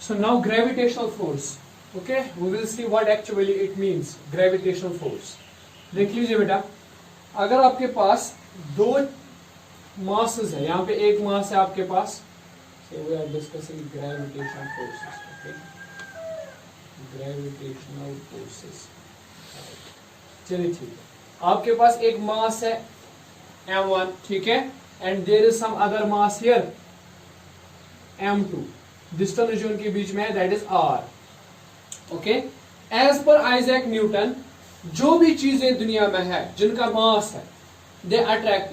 So now gravitational force. Okay, we will see what actually it means. Gravitational force. देख लीजिए बेटा, अगर आपके पास दो masses है, यहाँ पे एक मास है आपके पास. So we are discussing gravitational forces. Okay, gravitational forces. चलिए ठीक है. आपके पास एक मास है m1, ठीक है, and there is some other mass here m2. Distance जो उनके बीच में है that is r. Okay, as पर आइजैक न्यूटन जो भी चीजें दुनिया में है जिनका मास है they attract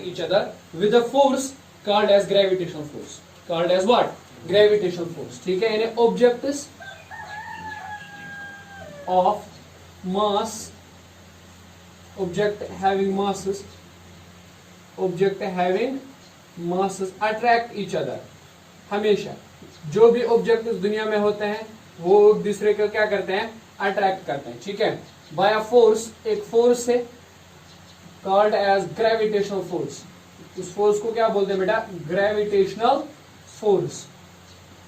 each other with a force called as gravitational force. Called as what? Gravitational force. ठीक है, यानी objects of mass, object having masses attract each other. हमेशा जो भी ऑब्जेक्ट दुनिया में होते हैं वो एक दूसरे को क्या करते हैं? अट्रैक्ट करते हैं. ठीक है, बाय अ फोर्स, एक फोर्स है कॉल्ड एज ग्रेविटेशनल फोर्स. उस फोर्स को क्या बोलते हैं बेटा? Gravitational force.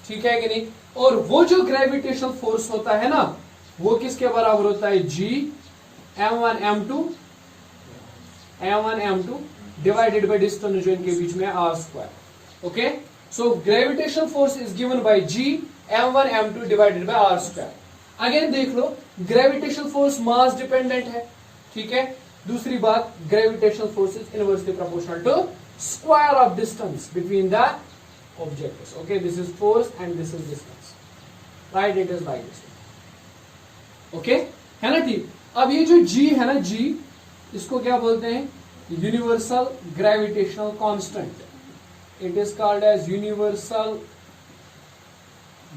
ठीक है कि नहीं? और वो जो ग्रेविटेशनल फोर्स होता है ना, वो किसके बराबर होता है? G m1 m2 divided by distance जो इनके बीच में r². Okay, so gravitational force is given by G m1 m2 divided by r². Again देख लो, ग्रेविटेशनल फोर्स मास डिपेंडेंट है. ठीक है, दूसरी बात, gravitational force is inversely proportional to square of distance between the objects. Okay, this is force and this is distance. Right, it is like this. Okay, है ना? ठीक. अब ये जो G है ना, G, इसको क्या बोलते हैं? Universal gravitational constant. It is called as universal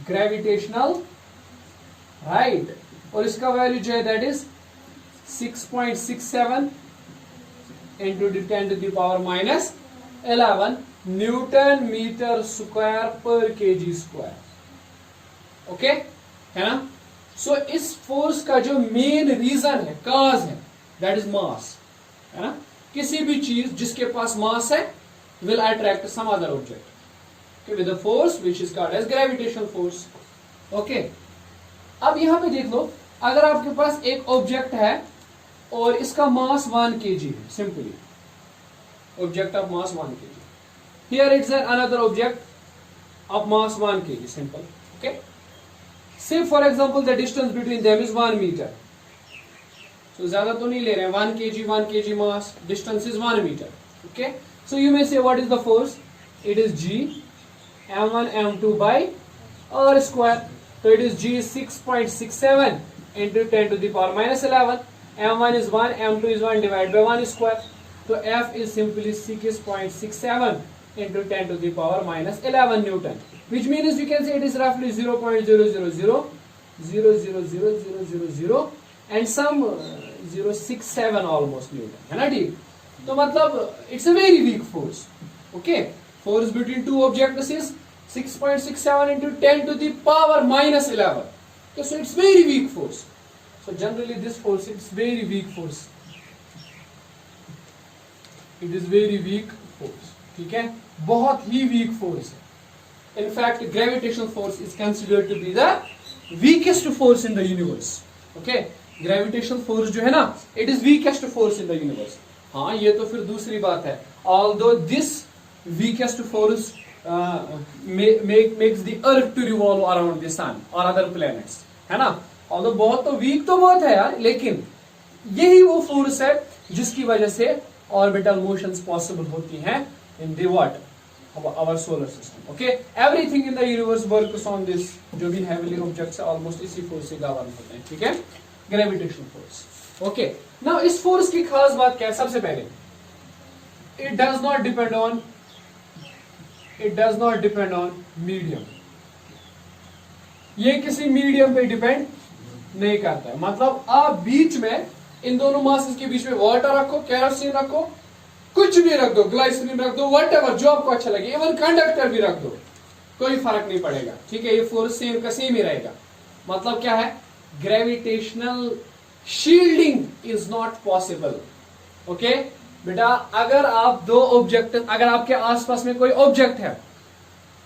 gravitational, right? और इसका वैल्यू जो है that is 6.67 into 10 to the power minus 11 newton metre square पर kg स्क्वायर. ओके, है ना? सो इस फोर्स का जो मेन रीजन है, काज है, that is मास. है ना? किसी भी चीज जिसके पास मास है will attract some other object, okay, with a force which is called as gravitational force. Okay, अब यहां पे देख लो, अगर आपके पास एक ऑब्जेक्ट है और इसका मास 1 kg है, simply object of mass 1 kg. Here it's another object of mass 1 kg, simple. Okay, say for example the distance between them is 1 metre. So ज्यादा तो नहीं ले रहे हैं, 1 kg mass, distance is 1 metre. Okay, so you may say what is the force? It is G m1 m2 by r square. So it is G 6.67 into 10 to the power minus 11. m1 is 1, m2 is 1 divided by 1 square. So F is simply 6.67 into 10 to the power minus 11 Newton. Which means you can say it is roughly 0.00000000 and some 0.67 almost Newton. है ना? ठीक. तो मतलब it's a very weak force. Okay, force between two objects is 6.67 into 10 to the power minus 11. Okay, so it's very weak force. So generally this force, it's very weak force. It is very weak force. ठीक है, बहुत ही weak force है. In fact, gravitational force is considered to be the weakest force in the universe. Okay, gravitational force जो है ना, it is weakest force in the universe. हाँ, ये तो फिर दूसरी बात है. Although this weakest force makes the earth to revolve around the sun or other planets, है ना? Although बहुत तो weak तो बहुत है यार, लेकिन यही वो force है जिसकी वजह से orbital motions possible होती हैं in the what? Our solar system. Okay, everything in the universe works on this. जो भी heavenly objects है almost इसी force से govern होते हैं. ठीक है, gravitational force. ओके, नाउ इस फोर्स की खास बात क्या है? सबसे पहले, it does not depend on medium. ये किसी मीडियम पे डिपेंड नहीं करता है. मतलब आप बीच में इन दोनों मासेस के बीच में वाटर रखो, केरोसिन रखो, कुछ भी रख दो, ग्लाइसरीन रख दो, व्हाटएवर जो आपको अच्छा लगे, इवन कंडक्टर भी रख दो, कोई फर्क नहीं पड़ेगा. ठीक है, ये फोर्स सेम का सेम ही रहेगा. मतलब क्या है? Gravitational shielding is not possible. Okay बेटा, अगर आप दो ऑब्जेक्ट, अगर आपके आसपास में कोई ऑब्जेक्ट है,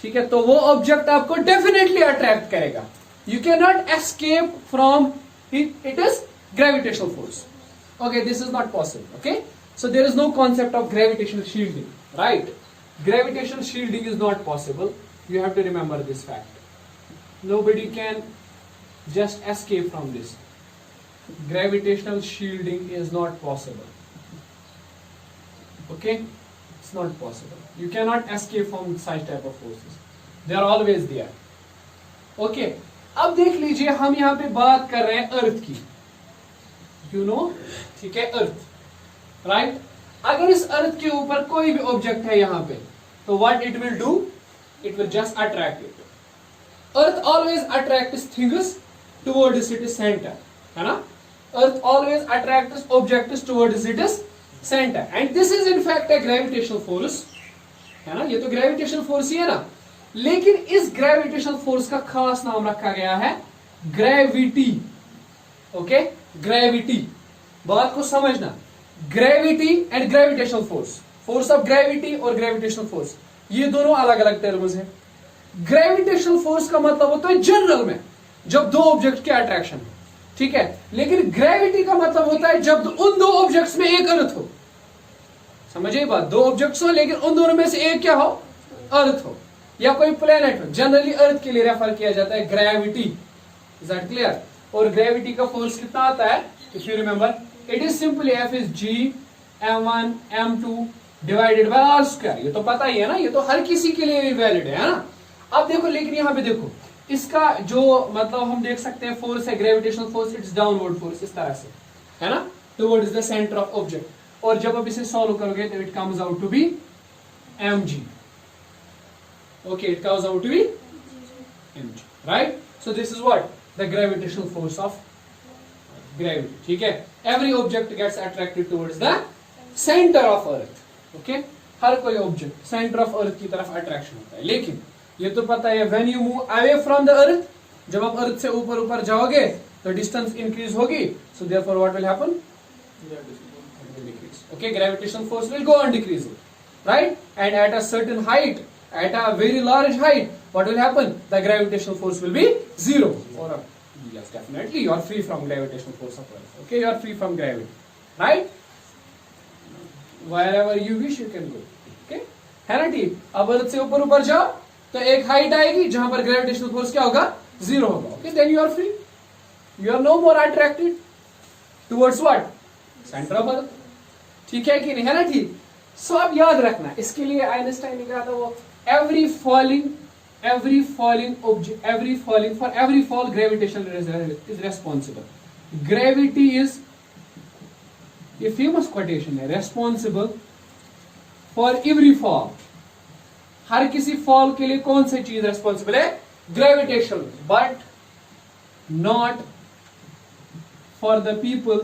ठीक है, तो वो ऑब्जेक्ट आपको डेफिनेटली अट्रैक्ट करेगा. You can not escape from it is gravitational force. Okay, this is not possible. Okay, so there is no concept of gravitational shielding, right? Gravitational shielding is not possible. You have to remember this fact. Nobody can just escape from this. Gravitational shielding is not possible. Okay, it's not possible. You cannot escape from such type of forces. They are always there. Okay, अब देख लीजिए, हम यहाँ पे बात कर रहे हैं अर्थ की. You know, ठीक है, अर्थ, राइट. अगर इस अर्थ के ऊपर कोई भी ऑब्जेक्ट है यहाँ पे, तो what it will do, it will just attract it. Earth always attracts things towards its centre, है ना. Earth always attracts objects towards its centre, and this is in fact a gravitational force, है ना. ये तो gravitational force ही है ना. लेकिन इस ग्रेविटेशनल फोर्स का खास नाम रखा गया है ग्रेविटी. ओके, ग्रेविटी, बात को समझना. Gravity and gravitational force, force of gravity और ग्रेविटेशनल फोर्स, ये दोनों अलग अलग टर्म्स हैं. ग्रेविटेशनल फोर्स का मतलब होता है जनरल में जब दो ऑब्जेक्ट के अट्रैक्शन हो, ठीक है. लेकिन ग्रेविटी का मतलब होता है जब उन दो ऑब्जेक्ट्स में एक अर्थ हो. समझिए बात, दो ऑब्जेक्ट्स हो लेकिन उन दोनों में से एक क्या हो, अर्थ हो, या कोई प्लेनेट हो. जनरली अर्थ के लिए रेफर किया जाता है ग्रेविटी. Is that clear? और ग्रेविटी का फोर्स कितना आता है, if you remember, it is simply F is G m1 m2 divided by r square. ये तो पता ही है ना, ये तो हर किसी के लिए वैलिड है ना. अब देखो, लेकिन यहाँ पे देखो, इसका जो मतलब हम देख सकते हैं फोर्स है gravitational force, it's downward force, इस तरह से, है ना, towards the centre of object. और जब आप इसे सॉल्व करोगे तो it comes out to be mg. Okay, it comes out to be mg, right. So this is what the gravitational force of gravity. ठीक है, every object gets attracted towards the center of earth. okay, हर कोई object centre of अर्थ की तरफ attraction होता है. लेकिन ये तो पता है, when you move away from the earth, जब आप अर्थ से ऊपर ऊपर जाओगे तो डिस्टेंस इंक्रीज होगी. so therefore what will happen, okay, gravitational force will go on decreasing, right. and at a certain height, at a very large height, what will happen, the gravitational force will be zero. or yes, definitely you are free from gravitational force of earth. okay, you are free from gravity, right. wherever you wish you can go. okay, है ना. ठीक, अब अर्थ से ऊपर ऊपर जाओ तो एक हाइट आएगी जहां पर ग्रेविटेशनल फोर्स क्या होगा, जीरो होगा. Okay, then you are free, you are no more attracted towards what, centre of earth. ठीक है कि नहीं, है ना. ठीक, सो अब याद रखना, इसके लिए आइंस्टाइन ने कहा था वो, every falling object, for every fall gravitation is responsible. Gravity is a famous quotation है, responsible for every fall. हर किसी फॉल के लिए कौन सी चीज रेस्पॉन्सिबल है, gravitation, but not for the people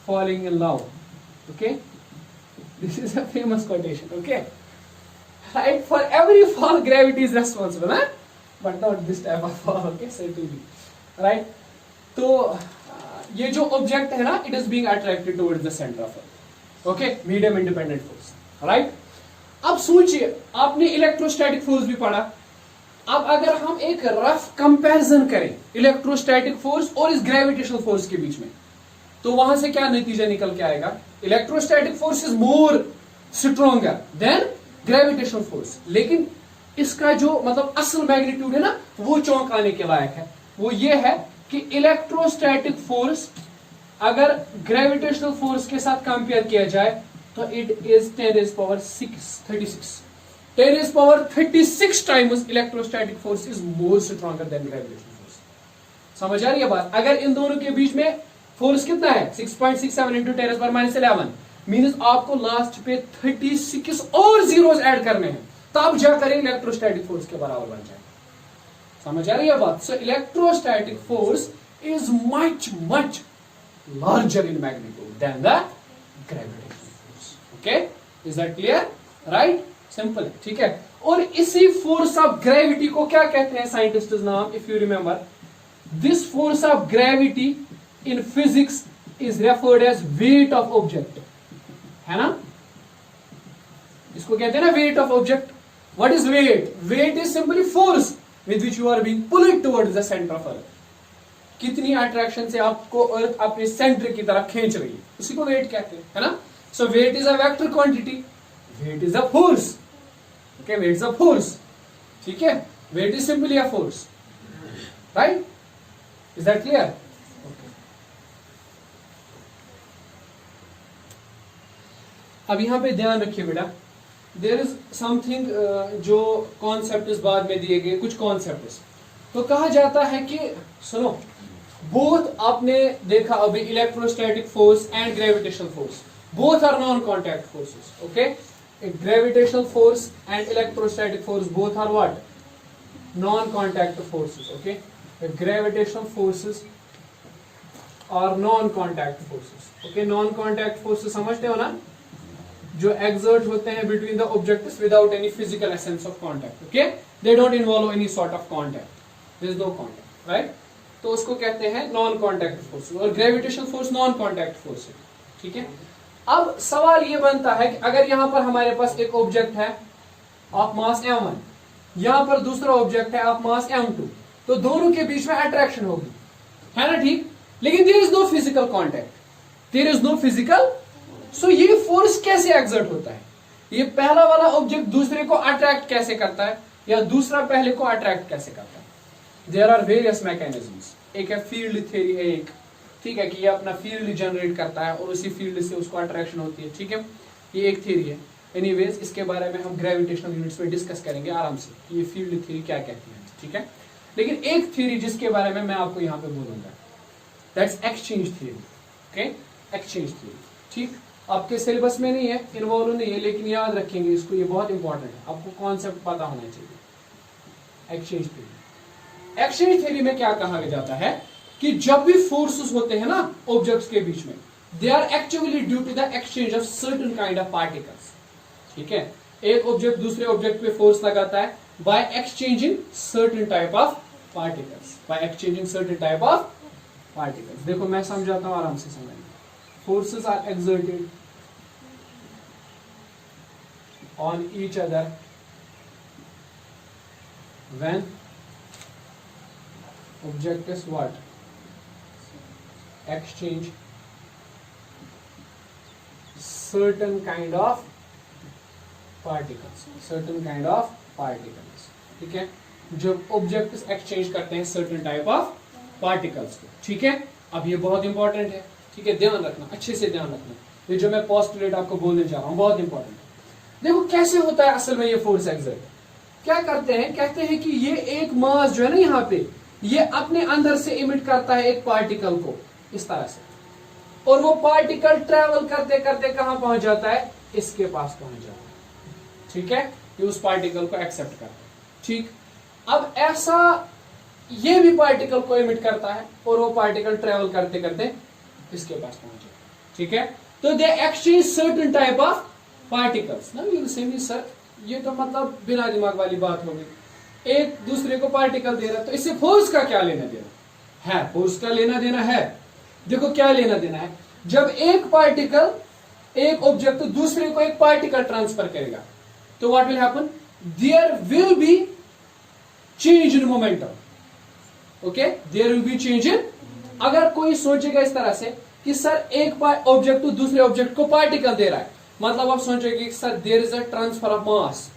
falling in love. okay, this is a famous quotation. okay, right, for every fall gravity is responsible, huh? but not this type of fall. okay, certainly, right. तो ये जो object है ना, it is being attracted towards the centre of earth. Okay, medium independent force, right. अब सोचिए, आपने electrostatic force भी पढ़ा. अब अगर हम एक रफ कंपैरिजन करें इलेक्ट्रोस्टैटिक फोर्स और इस ग्रेविटेशनल फोर्स के बीच में, तो वहां से क्या नतीजा निकल के आएगा, electrostatic force is more stronger than gravitational force. लेकिन इसका जो मतलब असल मैग्नीट्यूड है ना, वो चौंकाने के लायक है. वो ये है कि इलेक्ट्रोस्टैटिक फोर्स अगर ग्रेविटेशनल फोर्स के साथ कंपेयर किया जाए तो it is 10⁻36 times electrostatic force is more stronger than gravitational force. समझ आ रही है बात. अगर इन दोनों के बीच में फोर्स कितना है, 6.67 इंटू 10⁻11, मीन्स आपको लास्ट पे 36 और जीरोस ऐड करने हैं, तब जाकर इलेक्ट्रोस्टैटिक फोर्स के बराबर बन जाए. समझ आ रही है बात. सो electrostatic force is much larger in magnitude than the gravitational force. okay, is that clear, right? simple, ठीक है. और इसी फोर्स ऑफ ग्रेविटी को क्या कहते हैं साइंटिस्ट नाम, if you remember, this force of gravity in physics is referred as weight of object, है ना. इसको कहते हैं ना weight of object. What is weight? Weight is simply force with which you are being pulled towards the centre of earth. कितनी attraction से आपको अर्थ अपने सेंटर की तरफ खींच रही है, उसी को वेट कहते हैं, है ना. So weight is a vector quantity, weight is a force. Okay, weight is a force. ठीक है, weight is simply a force. Right, is that clear? अब यहां पे ध्यान रखिए बेटा, देयर इज समथिंग जो कॉन्सेप्ट इस बाद में दिए गए, कुछ कॉन्सेप्ट. तो कहा जाता है कि सुनो, बोथ आपने देखा अभी electrostatic force and gravitational force, both are non contact forces. Okay, gravitational force and electrostatic force both are what? Non contact forces. Okay, gravitational forces और non contact forces. Okay, non contact forces समझते हो ना, जो exert होते हैं between the objects without any physical essence of contact. Okay, they don't involve any sort of contact, there is no contact. Right, तो उसको कहते हैं नॉन कॉन्टैक्ट फोर्स. और gravitational force non contact force है. ठीक है, अब सवाल ये बनता है कि अगर यहां पर हमारे पास एक ऑब्जेक्ट है ऑफ मास m1, यहां पर दूसरा ऑब्जेक्ट है ऑफ मास m2, तो दोनों के बीच में अट्रैक्शन होगी, है ना. ठीक, लेकिन there is no physical contact, there is no physical. So ये फोर्स कैसे एक्सर्ट होता है? ये पहला वाला ऑब्जेक्ट दूसरे को अट्रैक्ट कैसे करता है, या दूसरा पहले को अट्रैक्ट कैसे करता है? There are various mechanisms. एक है फील्ड थ्योरी है एक, ठीक है, कि ये अपना फील्ड जनरेट करता है और उसी फील्ड से उसको अट्रैक्शन होती है. ठीक है, ये एक थ्योरी है. एनीवेज, इसके बारे में हम ग्रेविटेशनल यूनिट्स में डिस्कस करेंगे आराम से कि ये फील्ड थ्योरी क्या कहती है. ठीक है, लेकिन एक थ्योरी जिसके बारे में मैं आपको यहाँ पे बोलूंगा, that's exchange theory. Okay, exchange theory. ठीक, आपके सिलेबस में नहीं है, इन्वॉल्व नहीं है, लेकिन याद रखेंगे इसको, ये बहुत इंपॉर्टेंट है, आपको कॉन्सेप्ट पता होना चाहिए. Exchange theory. एक्सचेंज थ्योरी में क्या कहा जाता है कि जब भी फोर्सेस होते हैं ना ऑब्जेक्ट्स के बीच में, they are actually due to the exchange of certain kind of particles. ठीक है, एक ऑब्जेक्ट दूसरे ऑब्जेक्ट पे फोर्स लगाता है by exchanging certain type of particles, by exchanging certain type of particles. देखो मैं समझाता हूं, आराम से समझिए. Forces are exerted on each other when object is what? Exchange certain kind of particles, certain kind of particles. ठीक है, जब ऑब्जेक्ट्स एक्सचेंज करते हैं certain type of particles को. ठीक है, अब ये बहुत इंपॉर्टेंट है. ठीक है, ध्यान रखना, अच्छे से ध्यान रखना, ये जो मैं पोस्टुलेट आपको बोलने जा रहा हूं बहुत इंपॉर्टेंट है. देखो कैसे होता है असल में ये फोर्स एक्सर्ट. क्या करते हैं, कहते हैं कि ये एक मास जो है ना यहाँ पे, ये अपने अंदर से इमिट करता है एक पार्टिकल को इस तरह से, और वो पार्टिकल ट्रेवल करते करते कहां पहुंच जाता है? इसके पास पहुंच जाता है. ठीक है, ये उस पार्टिकल को एक्सेप्ट करता है. ठीक, अब ऐसा ये भी पार्टिकल को इमिट करता है और वो पार्टिकल ट्रेवल करते करते इसके पास पहुंच जाता है. ठीक है, तो दे exchange certain type of particles. ना यू से सर, ये तो मतलब बिना दिमाग वाली बात हो गई. एक दूसरे को पार्टिकल दे रहा है, तो इससे फोर्स का क्या लेना देना है? फोर्स का लेना देना है. देखो क्या लेना देना है, जब एक पार्टिकल, एक ऑब्जेक्ट दूसरे को एक पार्टिकल ट्रांसफर करेगा, तो what will happen? There will be change in momentum. Okay, there will be change in. अगर कोई सोचेगा इस तरह से कि सर एक ऑब्जेक्ट दूसरे ऑब्जेक्ट को पार्टिकल दे रहा है, मतलब आप सोचेंगे कि sir there is a transfer of mass,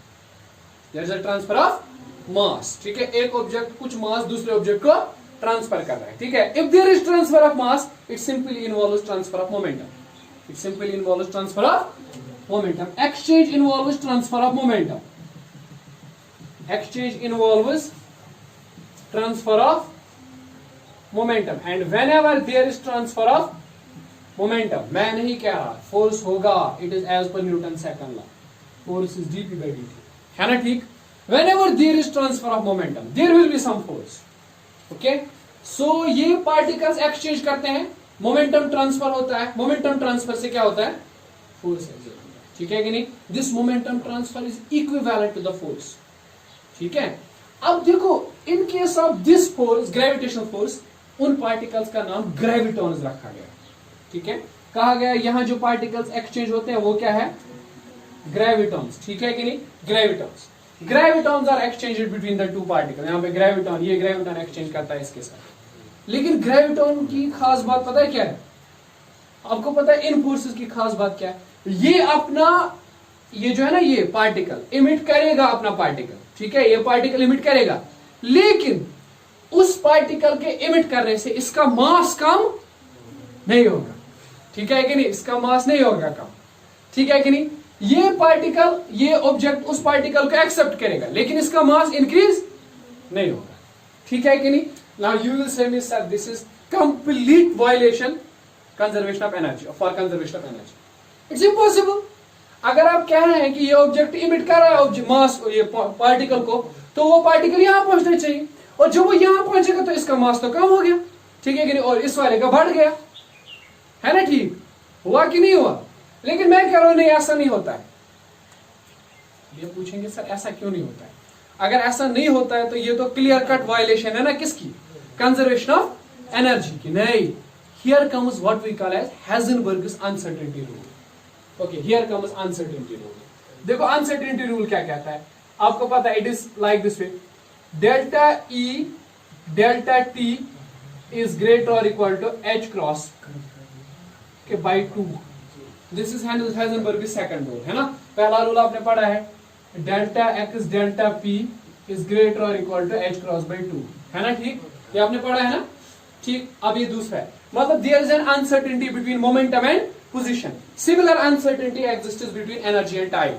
there is a transfer of mass. ठीक है, एक ऑब्जेक्ट कुछ मास दूसरे ऑब्जेक्ट को ट्रांसफर कर रहा है. ठीक है, if there is transfer of mass, it simply involves transfer of momentum. It simply involves transfer of momentum. Exchange involves transfer of momentum. Exchange involves transfer of momentum. And whenever there is transfer of momentum, मैं नहीं कह रहा force होगा, it is as पर Newton second law, force is d p by dt, है ना. ठीक, whenever there is transfer of momentum there will be some force. okay, so ये पार्टिकल्स एक्सचेंज करते हैं, मोमेंटम ट्रांसफर होता है, मोमेंटम ट्रांसफर से क्या होता है? फोर्स एक्सर्ट होता है. ठीक है कि नहीं? This momentum transfer is equivalent to the force. ठीक है, अब देखो in case of this force, gravitational force, उन पार्टिकल्स का नाम ग्रेविटॉन्स रखा गया. ठीक है, कहा गया यहां जो पार्टिकल्स एक्सचेंज होते हैं वो क्या है? ग्रेविटॉन्स, ठीक है कि नहीं, gravitons. Gravitons are exchanged between the two particle. यहाँ पे ग्रेविटॉन, ये ग्रेविटॉन एक्सचेंज करता है इसके साथ। लेकिन ग्रेविटॉन की खास बात पता है क्या है? आपको पता है इन फोर्सेस की खास बात क्या है? ये अपना, ये जो है ना, ये पार्टिकल इमिट करेगा अपना पार्टिकल, ठीक है, ये पार्टिकल इमिट करेगा, लेकिन उस पार्टिकल के इमिट करने से इसका मास कम नहीं होगा, ठीक है कि नहीं, इसका मास नहीं होगा कम, ठीक है कि नहीं। ये पार्टिकल, ये ऑब्जेक्ट उस पार्टिकल को एक्सेप्ट करेगा, लेकिन इसका मास इंक्रीज नहीं होगा, ठीक है कि नहीं। Now you will say me sir this is complete violation conservation of energy, for conservation of energy it's impossible. अगर आप कह रहे हैं कि ये ऑब्जेक्ट इमिट कर रहा है मास, ये पार्टिकल को, तो वो पार्टिकल यहां पहुंचना चाहिए, और जब वो यहां पहुंचेगा तो इसका मास तो कम हो गया, ठीक है कि नहीं, और इस वाले का बढ़ गया, है ना, ठीक हुआ कि नहीं हुआ। लेकिन मैं कह रहा हूं नहीं, ऐसा नहीं होता है। ये पूछेंगे सर ऐसा क्यों नहीं होता है? अगर ऐसा नहीं होता है तो ये तो क्लियर कट वायलेशन है ना, किसकी, कंजर्वेशन ऑफ एनर्जी की। नहीं, here comes what we call as Heisenberg's uncertainty rule. Okay, here comes uncertainty rule. देखो अनसर्टेनिटी रूल क्या कहता है, आपको पता है, it is like this way, delta E delta T is greater or equal to H cross के by 2। This is Heisenberg second rule, है ना। पहला रूल आपने पढ़ा है, delta X delta P is greater or equal to H cross by 2, है ना, ठीक, ये आपने पढ़ा है ना, ठीक। अब ये दूसरा है, मतलब there is an uncertainty between momentum and position. Similar uncertainty exists between energy and time.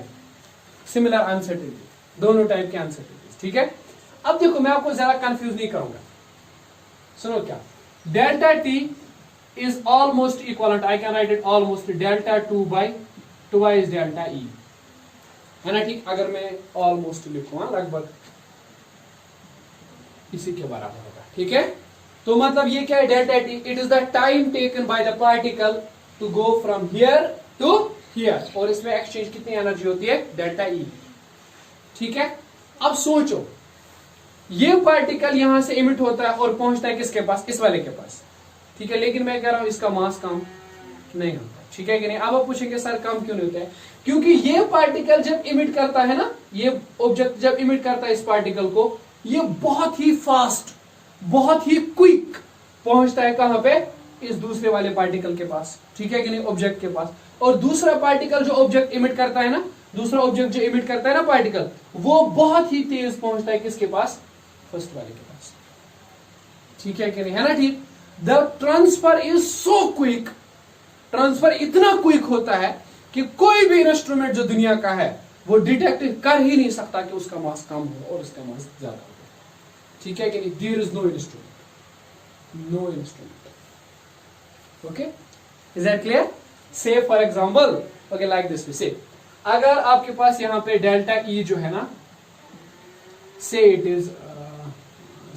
Similar uncertainty, दोनों टाइप के अनसर्टेनिटी, ठीक है। अब देखो मैं आपको ज्यादा कंफ्यूज नहीं करूंगा, सुनो क्या, delta T is almost equivalent, I can write it almost delta 2 by 2 is delta E, है ना, ठीक। अगर मैं almost लिखूंगा, लगभग इसी के बराबर होगा, ठीक है। तो मतलब ये क्या है, delta T, it is the time taken by the particle to go from here to here, और इसमें एक्सचेंज कितनी एनर्जी होती है, डेल्टा ई, ठीक है। अब सोचो, ये पार्टिकल यहां से इमिट होता है और पहुंचता है किसके पास, इस वाले के पास, ठीक है। लेकिन मैं कह रहा हूं इसका मास कम नहीं होता, ठीक है कि नहीं। अब आप पूछेंगे सर कम क्यों नहीं होता है, क्योंकि ये पार्टिकल जब इमिट करता है ना, ये ऑब्जेक्ट जब इमिट करता है इस पार्टिकल को, ये बहुत ही फास्ट, बहुत ही क्विक पहुंचता है कहां पे, इस दूसरे वाले पार्टिकल के पास, ठीक है कि नहीं, ऑब्जेक्ट के पास। और दूसरा पार्टिकल जो ऑब्जेक्ट इमिट करता है ना, दूसरा ऑब्जेक्ट जो इमिट करता है ना पार्टिकल, वो बहुत ही तेज पहुंचता है किसके पास, फर्स्ट वाले के पास, ठीक है कि नहीं, है ना, ठीक। The transfer is so quick, transfer इतना क्विक होता है कि कोई भी इंस्ट्रूमेंट जो दुनिया का है वो डिटेक्ट कर ही नहीं सकता कि उसका मास कम हो और उसका मास ज्यादा हो, ठीक है कि नहीं। There is no instrument, no instrument, okay, is that clear. Say for example, okay, like this way, say अगर आपके पास यहां पे डेल्टा ई जो है ना, से इट इज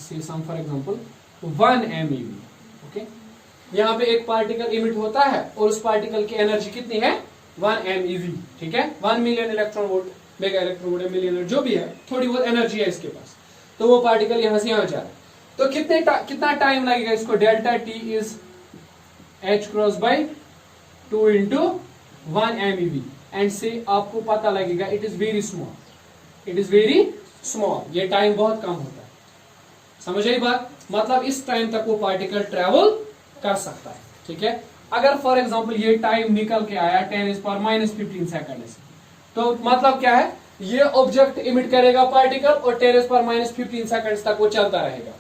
से सम फॉर एग्जांपल 1 MeV, ओके, यहां पे एक पार्टिकल इमिट होता है और उस पार्टिकल की एनर्जी कितनी है, 1 MeV, ठीक है, 1 million electron volt, mega electron volt, million, जो भी है, थोड़ी बहुत एनर्जी है इसके पास। तो वो पार्टिकल यहां से यहां जा रहा है, तो कितना टाइम लगेगा इसको, delta T is H cross by 2 into 1 MeV, and से आपको पता लगेगा it is very small, it is very small, ये टाइम बहुत कम होता है, समझ आई बात। मतलब इस टाइम तक वो पार्टिकल ट्रेवल कर सकता है, ठीक है। अगर फॉर एग्जांपल ये टाइम निकल के आया 10⁻⁻15 सेकंड से, तो मतलब क्या है, ये ऑब्जेक्ट इमिट करेगा पार्टिकल और 10⁻⁻15 सेकंड तक वो चलता रहेगा,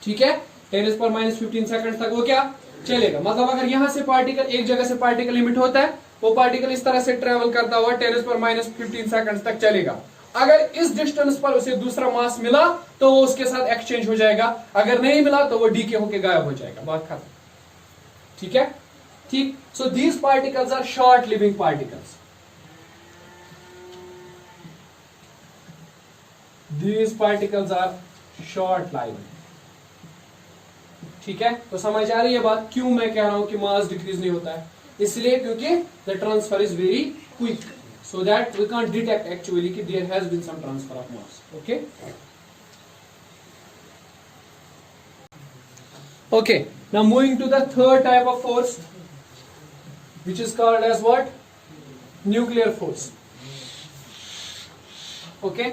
ठीक है, 10⁻⁻15 सेकंड तक वो क्या चलेगा। मतलब अगर यहां से पार्टिकल, एक जगह से पार्टिकल इमिट होता है, वो पार्टिकल इस तरह से ट्रेवल करता हुआ 10⁻⁻15 सेकंड तक चलेगा। अगर इस डिस्टेंस पर उसे दूसरा मास मिला तो वो उसके साथ एक्सचेंज हो जाएगा, अगर नहीं मिला तो वो डीके होके गायब हो जाएगा, बात खत्म, ठीक है, ठीक। So these particles are short living particles, these particles are short living, ठीक है। तो समझ आ रही है बात, क्यों मैं कह रहा हूं कि मास डिक्रीज नहीं होता है, इसलिए क्योंकि the transfer is very quick, so that we can't detect actually कि there has been some transfer of mass, okay. Okay, now moving to the third type of force, which is called as what, nuclear force. Okay,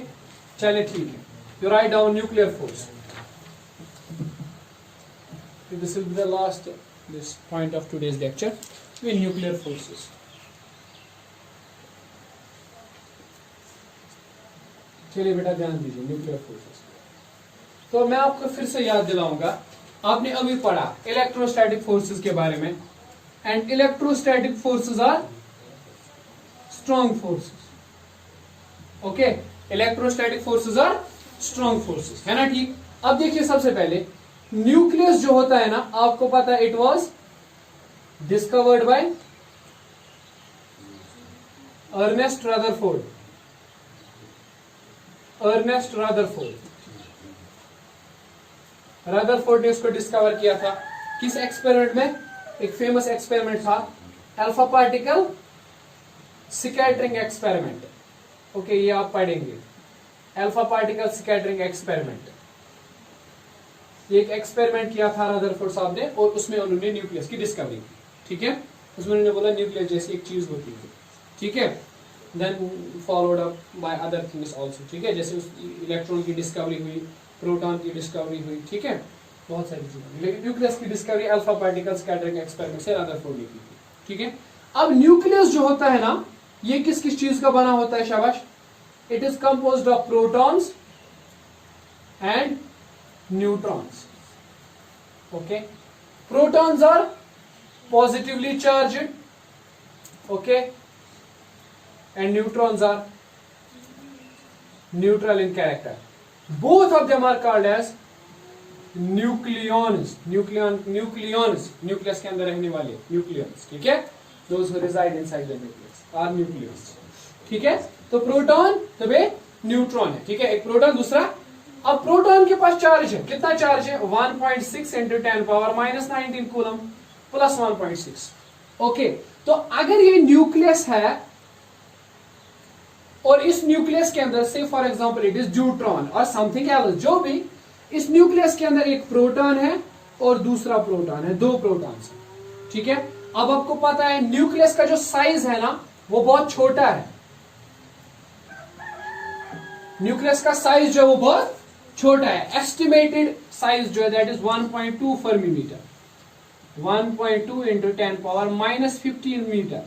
चलिए ठीक है. You write down nuclear force. This will be the last this point of today's lecture with nuclear forces. चलिए बेटा ध्यान दीजिए nuclear forces. तो मैं आपको फिर से याद दिलाऊंगा, आपने अभी पढ़ा इलेक्ट्रोस्टैटिक फोर्सेस के बारे में. And electrostatic forces are strong forces. Okay, electrostatic forces are strong forces, है ना. ठीक. अब देखिए सबसे पहले न्यूक्लियस जो होता है ना, आपको पता है it was discovered by Ernest Rutherford. Ernest Rutherford ने इसको डिस्कवर किया था. किस एक्सपेरिमेंट में? एक फेमस एक्सपेरिमेंट था, alpha particle scattering experiment. Okay, ये आप पढ़ेंगे, अल्फा पार्टिकल स्कैटरिंग एक्सपेरिमेंट. एक एक्सपेरिमेंट किया था रदरफोर्ड साहब ने और उसमें उन्होंने न्यूक्लियस की डिस्कवरी की. ठीक है, उसमें उन्होंने बोला न्यूक्लियस जैसी एक चीज होती है. ठीक है, then followed up by other things also. ठीक है, जैसे उस इलेक्ट्रॉन की डिस्कवरी हुई, प्रोटॉन की डिस्कवरी हुई. ठीक है, बहुत सारी चीजें. लेकिन न्यूक्लियस की discovery alpha particle scattering experiment से रदरफोर्ड ने की थी. ठीक है, अब न्यूक्लियस जो होता है ना, ये किस किस चीज का बना होता है? शाबाश. It is composed of protons and neutrons. Okay, protons are positively charged, okay, and neutrons are neutral in character. Both of them are called as nucleons. Nucleons, nucleus के अंदर रहने वाले nucleons. ठीक है, those who reside inside the nucleus are nucleons. ठीक है, तो proton तबे न्यूट्रॉन है. ठीक है, एक प्रोटॉन, दूसरा. अब प्रोटॉन के पास चार्ज है, कितना चार्ज है? 1.6 into 10 power minus 19 coulomb plus 1.6. Okay, तो अगर ये न्यूक्लियस है और इस न्यूक्लियस के अंदर से for example it is neutron और समथिंग एल्स, जो भी, इस न्यूक्लियस के अंदर एक प्रोटॉन है और दूसरा प्रोटॉन है, दो प्रोटॉन्स. ठीक है, अब आपको पता है न्यूक्लियस का जो साइज है ना, वो बहुत छोटा है. न्यूक्लियस का साइज जो है वो बहुत छोटा है. एस्टिमेटेड साइज जो है that is 1.2 fermi metre. 1.2 into 10 power minus 15 metre.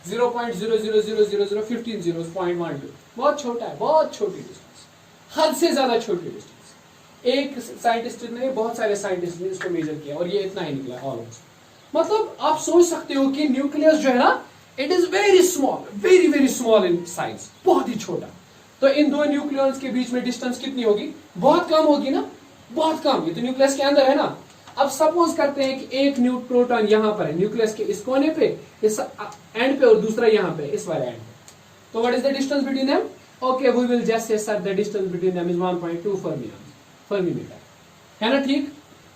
0.0000015 zeros 0.12. बहुत छोटा है, बहुत छोटी डिस्टेंस, हद से ज्यादा छोटी डिस्टेंस. एक साइंटिस्ट ने, बहुत सारे साइंटिस्ट ने इसको मेजर किया और ये इतना ही निकला ऑलमोस्ट. मतलब आप सोच सकते हो कि न्यूक्लियस जो है ना, it is very small, very very small in size, बहुत ही छोटा. तो इन दो न्यूक्लियॉन्स के बीच में डिस्टेंस कितनी होगी? बहुत कम होगी ना, बहुत कम. ये तो न्यूक्लियस के अंदर है ना. अब सपोज करते हैं कि एक प्रोटॉन यहां पर है, न्यूक्लियस के इस कोने पे, इस एंड पे, और दूसरा यहां पे, इस वाले एंड पे. तो what is the distance between them? Okay, we will just say sir the distance between them is 1.2 fermi metre. है ना. ठीक,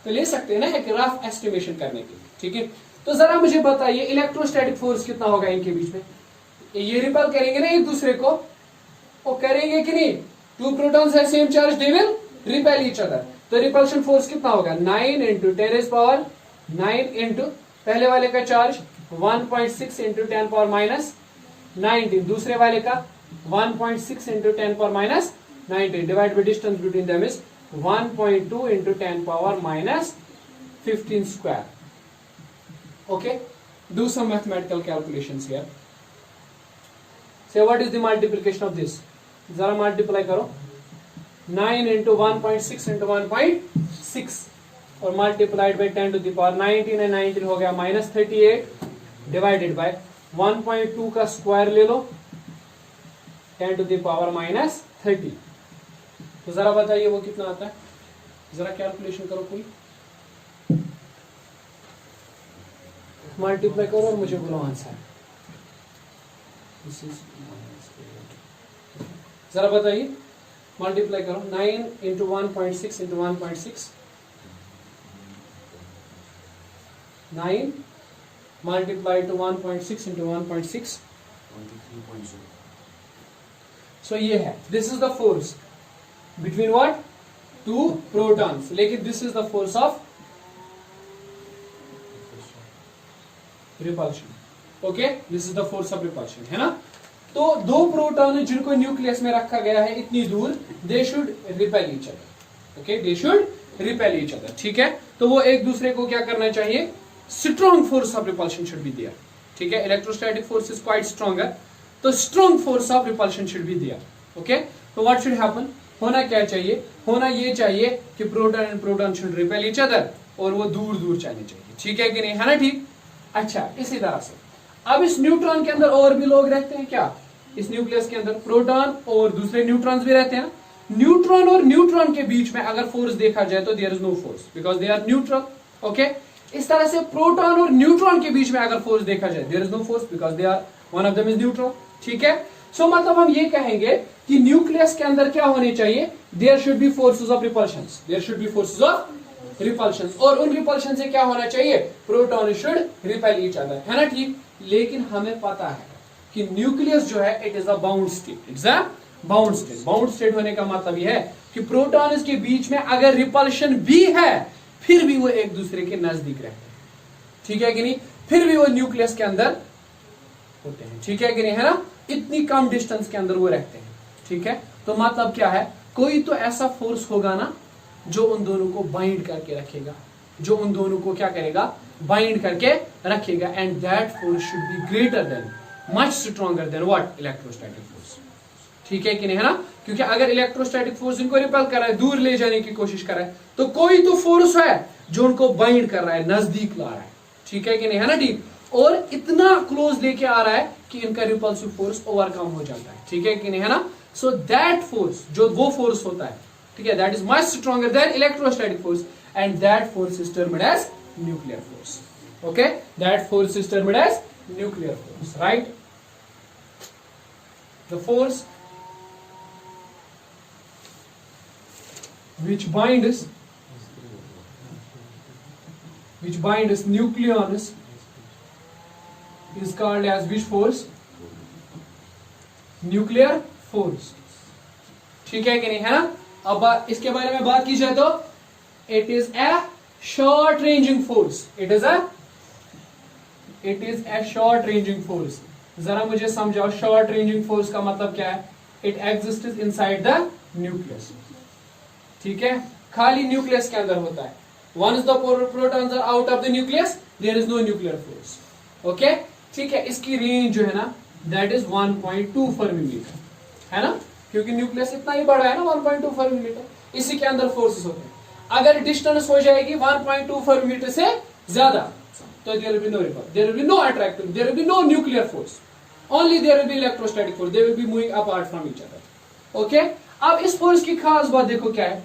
तो ले सकते हैं ना एक रफ एस्टिमेशन करने के लिए. ठीक है, तो जरा मुझे बताइए इलेक्ट्रोस्टैटिक फोर्स कितना होगा इनके बीच में? ये रिपेल करेंगे ना एक दूसरे को, वो करेंगे कि नहीं? टू प्रोटॉन्स है same charge, they will repel each other. तो रिपल्शन फोर्स कितना होगा? 9 इंटू 10 पावर 9 इंटू पहले वाले का चार्ज 1.6 इंटू 10 पावर माइनस 19, दूसरे वाले का 1.6 into 10 power minus 19 divide by distance between them is 1.2 into 10 power minus 15 square. Okay, do some mathematical calculations here. Say what is the multiplication of this? जरा multiply करो. 9 into 1.6 into 1.6 और multiplied by 10 to the power 19 है. 19 हो गया minus 38 divided by 1.2 का square ले लो 10 to the power minus 30. तो जरा बताइए वो कितना आता है? जरा कैलकुलेशन करो कोई. मल्टीप्लाई करो और मुझे बोलो आंसर. जरा बताइए, मल्टीप्लाई करो. 9 into 1.6 into 1.6, 9 multiply to 1.6 into 1.6, 23.0. So ये है. This is the force between what? Two protons. लेकिन this is the force of repulsion. Okay, this is the force of repulsion, है ना। तो दो प्रोटॉन जिनको न्यूक्लियस में रखा गया है इतनी दूर, they should repel each other, okay, they should repel each other, ठीक है। तो वो एक दूसरे को क्या करना चाहिए, strong force of repulsion should be there, ठीक है। Electrostatic force is quite stronger, तो strong force of repulsion should be there, okay. तो व्हाट शुड हैपन, होना क्या चाहिए, होना ये चाहिए कि proton and proton should repel each other, और वो दूर दूर चलने चाहिए, ठीक है कि नहीं, है ना, ठीक। अच्छा, इसी तरह से अब इस न्यूट्रॉन के अंदर और भी लोग रहते हैं क्या, इस न्यूक्लियस के अंदर प्रोटॉन और दूसरे न्यूट्रॉन्स भी रहते हैं। न्यूट्रॉन और न्यूट्रॉन के बीच में अगर फोर्स देखा जाए तो there is no force because they are neutral, okay. इस तरह से प्रोटॉन और न्यूट्रॉन के बीच में अगर फोर्स देखा जाए there is no force because they are one of them is neutral, ठीक है। सो मतलब हम ये कहेंगे कि न्यूक्लियस के अंदर क्या होने चाहिए, there should be forces of repulsion, there should be forces of repulsion, और उन रिपल्शन से क्या होना चाहिए, proton should repel each other, है ना, ठीक। लेकिन हमें पता है कि न्यूक्लियस जो है it is a bound state, it's a bound state. Bound state होने का मतलब यह है कि प्रोटॉन्स के बीच में अगर रिपल्शन भी है फिर भी वो एक दूसरे के नजदीक रहते हैं, ठीक है कि नहीं, फिर भी वो न्यूक्लियस के अंदर होते हैं, ठीक है कि नहीं, है ना, इतनी कम डिस्टेंस के अंदर वो रहते हैं, ठीक है। तो मतलब क्या है, कोई तो ऐसा फोर्स होगा ना जो उन दोनों को बाइंड करके रखेगा, जो उन दोनों को क्या करेगा, बाइंड करके रखेगा, and that force should be greater than, much stronger than what, electrostatic force, ठीक है कि नहीं, है ना। क्योंकि अगर इलेक्ट्रोस्टैटिक फोर्स इनको रिपेल कर रहा है, दूर ले जाने की कोशिश कर रहा है, तो कोई तो फोर्स है जो उनको बाइंड कर रहा है, नजदीक ला रहा है, ठीक है कि नहीं, है ना, ठीक। और इतना क्लोज लेके आ रहा है कि इनका रिपल्सिव फोर्स ओवरकम हो जाता है, ठीक है कि नहीं, है ना। सो दैट फोर्स, जो वो फोर्स होता है, ठीक है, that is much stronger than electrostatic force, and that force is termed as nuclear force, okay, that force is termed as nuclear force, right. The force which binds nucleons is called as which force, nuclear force, ठीक है कि नहीं, है ना। अब इसके बारे में बात की जाए तो it is a short ranging force, it is a short ranging force. जरा मुझे समझाओ, शॉर्ट रेंजिंग फोर्स का मतलब क्या है, it exists inside the nucleus, ठीक है, खाली न्यूक्लियस के अंदर होता है। Once the protons are out of the nucleus there is no nuclear force, okay, ठीक है। इसकी रेंज जो है ना दैट इज 1.2 फर्मीमीटर, है ना, क्योंकि न्यूक्लियस इतना ही बड़ा है ना, 1.2 फर्मीमीटर, इसी के अंदर फोर्सेस होते हैं। अगर डिस्टेंस हो जाएगी 1.2 फर्मीमीटर से ज्यादा तो there will be no ripple, there will be no attractive, there will be no nuclear force, only there will be electrostatic force, they will be moving apart from each other, okay. अब इस force की खास बात देखो क्या है,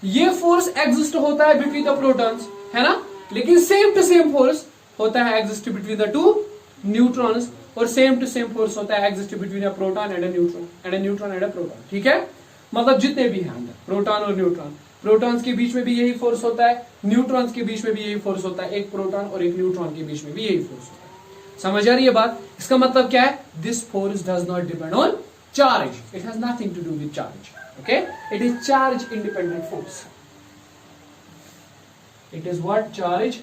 ये force exist होता है बिटवीन द प्रोटॉन्स, है ना, लेकिन सेम टू सेम फोर्स होता है exist between the to neutrons, और सेम टू सेम फोर्स होता है exist between a proton and a neutron, and a neutron and a proton, ठीक है। मतलब जितने भी हैं अंदर प्रोटॉन और न्यूट्रॉन, प्रोटॉन्स के बीच में भी यही फोर्स होता है, न्यूट्रॉन्स के बीच में भी यही फोर्स होता है, एक प्रोटॉन और एक न्यूट्रॉन के बीच में भी यही फोर्स होता है। समझ आ रही है बात, इसका मतलब क्या है, this force does not depend on charge, it has nothing to do with charge, okay, it is charge independent force, it is what, charge,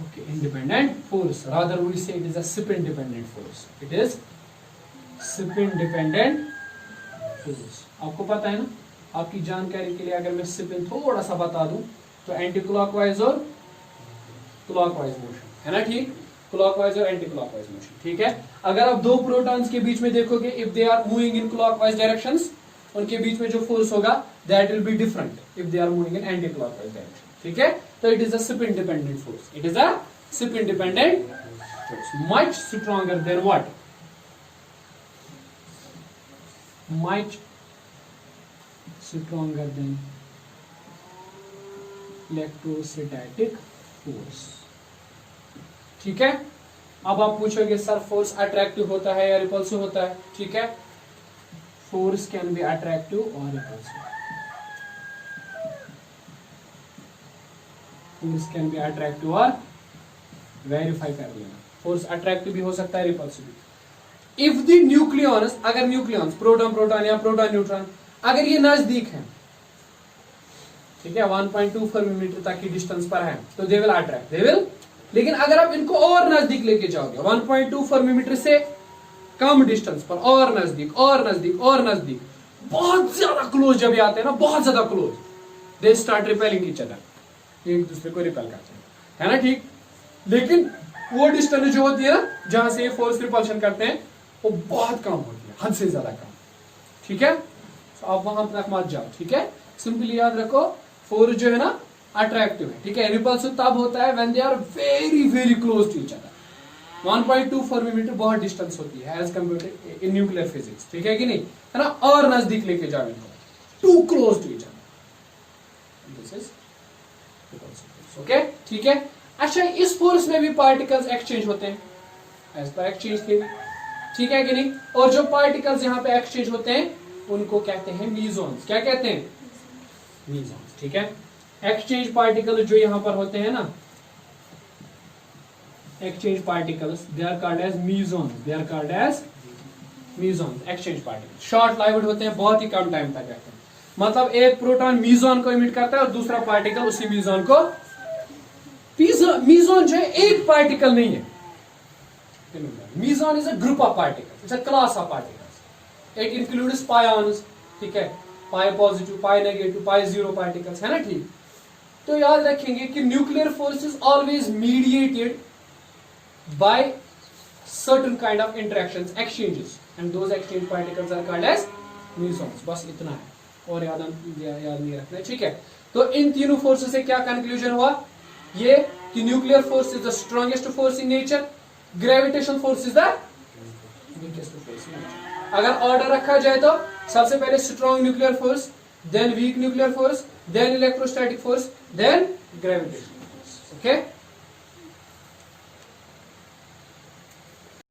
okay, independent force, rather we say it is a spin dependent force, it is spin dependent force। आपको पता है ना, आपकी जानकारी के लिए अगर मैं स्पिन थोड़ा सा बता दूं तो एंटी क्लॉकवाइज और क्लॉकवाइज मोशन, है ना, ठीक, क्लॉकवाइज और एंटी क्लॉकवाइज मोशन, ठीक है। अगर आप दो प्रोटॉन्स के बीच में देखोगे, if they are moving in clockwise directions, उनके बीच में जो फोर्स होगा that will be different if they are moving in anti clockwise direction, ठीक है। तो it is a spin dependent force, it is a spin dependent force, much stronger than what, much stronger than electrostatic force, ठीक है। अब आप पूछोगे sir force attractive होता है या रिपल्सिव होता है, ठीक है, फोर्स कैन बी अट्रैक्टिव और repulsive, force can be attractive और वेरीफाई कर लेना, फोर्स अट्रैक्टिव भी हो सकता है, रिपल्सिव भी। इफ द न्यूक्लियॉन्स, अगर न्यूक्लियॉन्स प्रोटॉन प्रोटॉन या प्रोटॉन न्यूट्रॉन अगर ये नजदीक है, ठीक है, 1.24 मिलीमीटर तक की डिस्टेंस पर है तो they will attract, they will. लेकिन अगर आप इनको और नजदीक लेके जाओगे 1.24 मिलीमीटर से कम डिस्टेंस पर, और नजदीक और नजदीक और नजदीक, बहुत ज्यादा क्लोज जब ये आते हैं ना, बहुत ज्यादा close, they start repelling each other, एक दूसरे को रिपेल करते हैं, है ना, ठीक। लेकिन वो डिस्टेंस जो होती है ना जहां से ये फोर्स रिपल्शन करते हैं वो बहुत कम होती है, हद से ज्यादा कम, ठीक है। तो आप वहां तक मत जाओ, ठीक है। सिंपली याद रखो फोर्स जो है ना अट्रैक्टिव है, ठीक है। रिपल्सिव तब होता है when they are very very close to each other. 1.24 millimetre बहुत डिस्टेंस होती है as compare in nuclear physics, ठीक है कि नहीं, है ना। और नजदीक लेके जाओ इनको, too close to each other, this is repulsive, okay, ठीक है। अच्छा, इस फोर्स में भी पार्टिकल्स एक्सचेंज होते हैं एज पर एक्सचेंज थ्योरी, ठीक है कि नहीं। और जो पार्टिकल्स यहाँ पे एक्सचेंज होते हैं उनको कहते हैं मीजॉन्स। क्या कहते हैं? मीजॉन्स, ठीक है। एक्सचेंज पार्टिकल जो यहाँ पर होते हैं ना, exchange particles, they are called as mesons, they are called as mesons, exchange particles. Short lived होते हैं, बहुत ही कम टाइम तक रहते हैं। मतलब एक प्रोटॉन मीजॉन को इमिट करता है और दूसरा पार्टिकल उसी मीजॉन को, मीजॉन जो है एक पार्टिकल नहीं है, meson is a group of particles, it's a class of particles, it includes pions, ठीक है, pi positive, pi negative, pi zero particles, है ना, ठीक। तो याद रखेंगे कि nuclear force is always mediated by certain kind of interactions, exchanges, and those exchange particles are called as mesons. बस इतना है और याद नहीं रखना है, ठीक है। तो इन तीनों फोर्सेस से क्या कंक्लूजन हुआ? ये कि nuclear force is the strongest force in nature, gravitation force is the weakest force in nature. अगर ऑर्डर रखा जाए तो सबसे पहले strong nuclear force, then weak nuclear force, then electrostatic force, then gravitation force, okay.